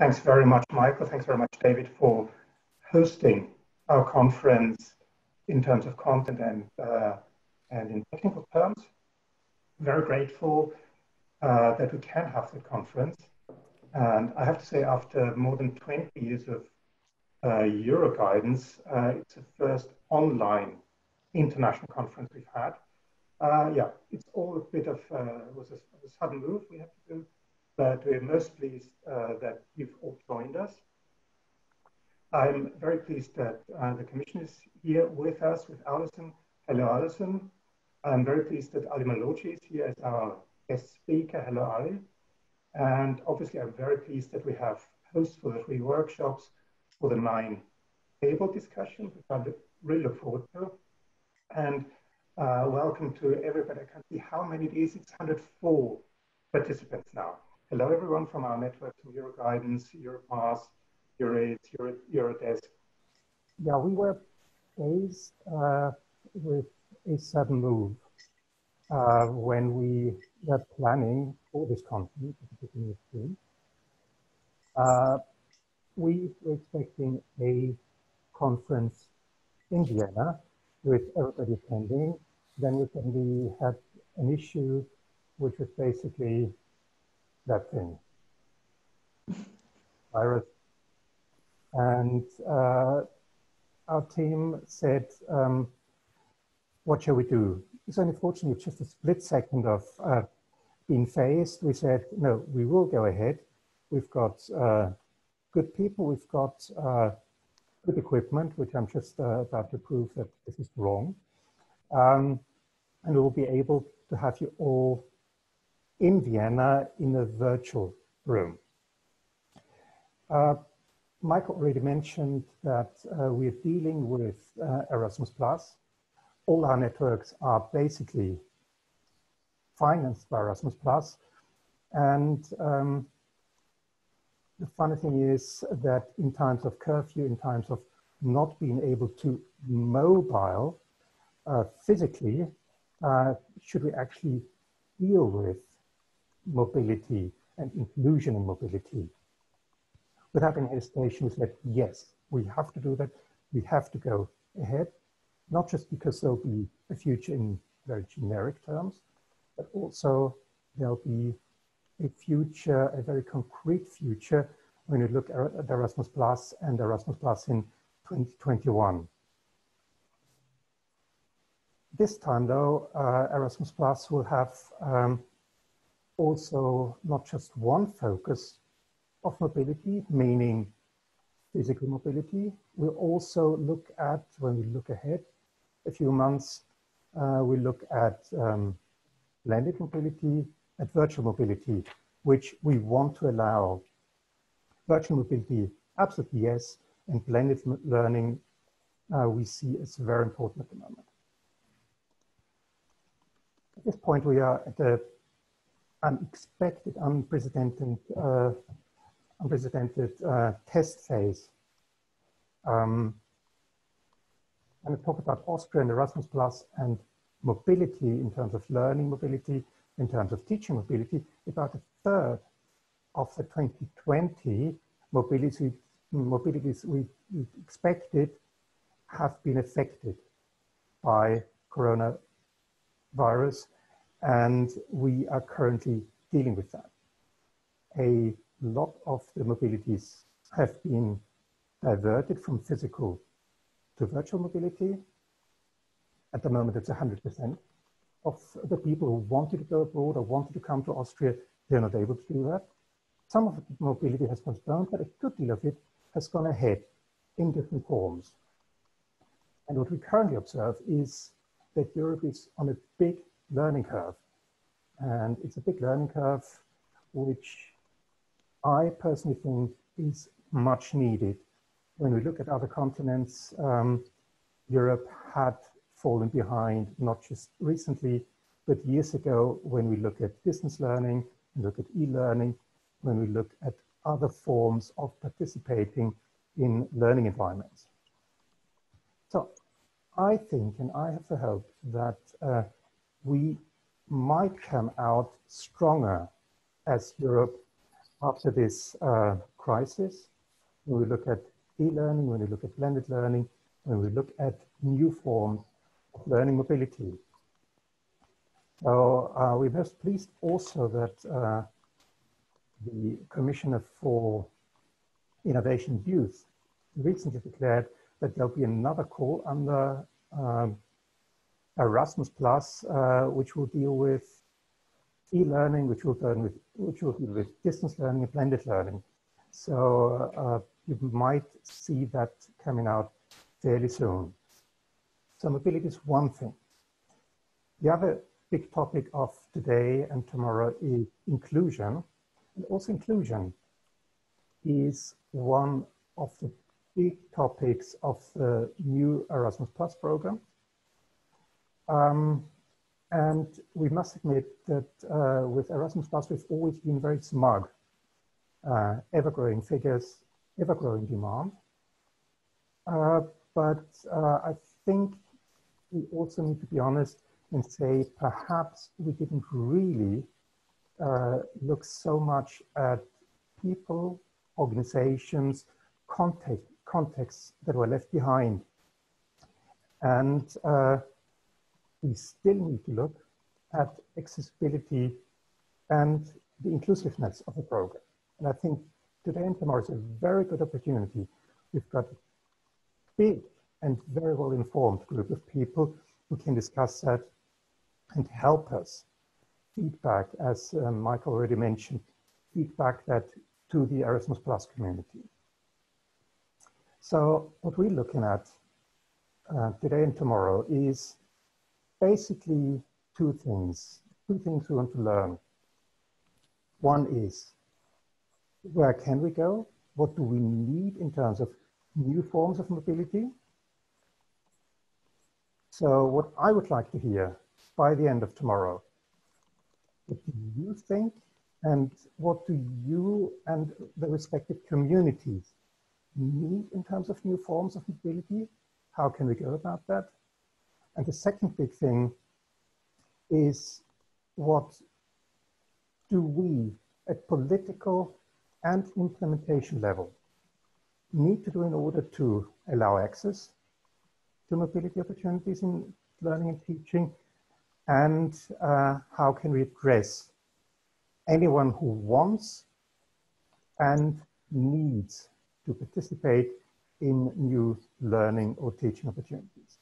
Thanks very much, Michael. Thanks very much, David, for hosting our conference in terms of content and in technical terms. Very grateful that we can have the conference. And I have to say, after more than 20 years of Euroguidance, it's the first online international conference we've had. Yeah, it's all a bit of was a sudden move we have to do, but we're most pleased that you've all joined us. I'm very pleased that the Commission is here with us, with Alison. Hello, Alison. I'm very pleased that Ali Malochi is here as our guest speaker. Hello, Ali. And obviously, I'm very pleased that we have hosts for the 3 workshops, for the 9 table discussions, which I really look forward to. And welcome to everybody. I can't see how many it is. It's 104 participants now. Hello, everyone from our network, from Euroguidance, Europass, Eures, Eurodesk. Yeah, we were faced with a sudden move when we were planning for this conference at the beginning of June. We were expecting a conference in Vienna with everybody attending. Then we suddenly had an issue, which was basically that thing, virus. And our team said, what shall we do? So unfortunately, just a split second of being faced, we said, no, we will go ahead. We've got good people, we've got good equipment, which I'm just about to prove that this is wrong. And we'll be able to have you all in Vienna in a virtual room. Michael already mentioned that we're dealing with Erasmus+. All our networks are basically financed by Erasmus+. And the funny thing is that in times of curfew, in times of not being able to mobile physically, should we actually deal with mobility and inclusion in mobility? Without any hesitation, we said, yes, we have to do that. We have to go ahead, not just because there'll be a future in very generic terms, but also there'll be a future, a very concrete future when you look at Erasmus Plus and Erasmus Plus in 2021. This time though, Erasmus Plus will have also not just one focus of mobility, meaning physical mobility. We'll also look at, when we look ahead a few months, we look at blended mobility, at virtual mobility, which we want to allow. Virtual mobility, absolutely yes, and blended learning we see as very important at the moment. At this point, we are at the unexpected, unprecedented test phase. When we talk about Austria and Erasmus Plus and mobility in terms of learning mobility, in terms of teaching mobility, about a third of the 2020 mobilities we expected have been affected by coronavirus, and we are currently dealing with that. A lot of the mobilities have been diverted from physical to virtual mobility. At the moment, it's 100% of the people who wanted to go abroad or wanted to come to Austria, they're not able to do that. Some of the mobility has postponed, but a good deal of it has gone ahead in different forms. And what we currently observe is that Europe is on a big learning curve. And it's a big learning curve, which I personally think is much needed. When we look at other continents, Europe had fallen behind, not just recently, but years ago, when we look at distance learning, look at e-learning, when we look at other forms of participating in learning environments. So I think, and I have the hope that we might come out stronger as Europe after this crisis, when we look at e-learning, when we look at blended learning, when we look at new forms of learning mobility. So we're most pleased also that the Commissioner for Innovation and Youth recently declared that there'll be another call under Erasmus Plus, which will deal with e-learning, which will deal with distance learning and blended learning. So you might see that coming out fairly soon. So mobility is one thing. The other big topic of today and tomorrow is inclusion. And also inclusion is one of the big topics of the new Erasmus Plus program. And we must admit that with Erasmus Plus, we've always been very smug. Ever-growing figures, ever-growing demand. But I think we also need to be honest and say perhaps we didn't really look so much at people, organizations, contexts that were left behind. And we still need to look at accessibility and the inclusiveness of the program. And I think today and tomorrow is a very good opportunity. We've got a big and very well-informed group of people who can discuss that and help us feedback, as Mike already mentioned, feedback that to the Erasmus Plus community. So what we're looking at today and tomorrow is basically two things we want to learn. One is, where can we go? What do we need in terms of new forms of mobility? So what I would like to hear by the end of tomorrow, what do you think and what do you and the respective communities need in terms of new forms of mobility? How can we go about that? And the second big thing is, what do we at political and implementation level need to do in order to allow access to mobility opportunities in learning and teaching? And how can we address anyone who wants and needs to participate in new learning or teaching opportunities?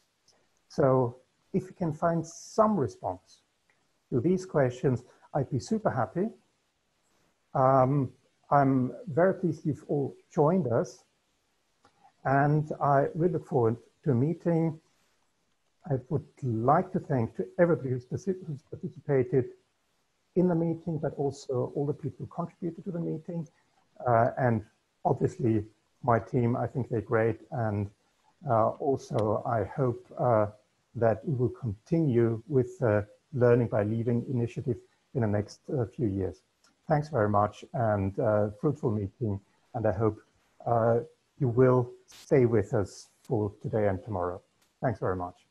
So if you can find some response to these questions, I'd be super happy. I'm very pleased you've all joined us, and I really look forward to a meeting. I would like to thank to everybody who's participated in the meeting, but also all the people who contributed to the meeting. And obviously my team, I think they're great. And also I hope that we will continue with the Learning by Leaving initiative in the next few years. Thanks very much, and fruitful meeting. And I hope you will stay with us for today and tomorrow. Thanks very much.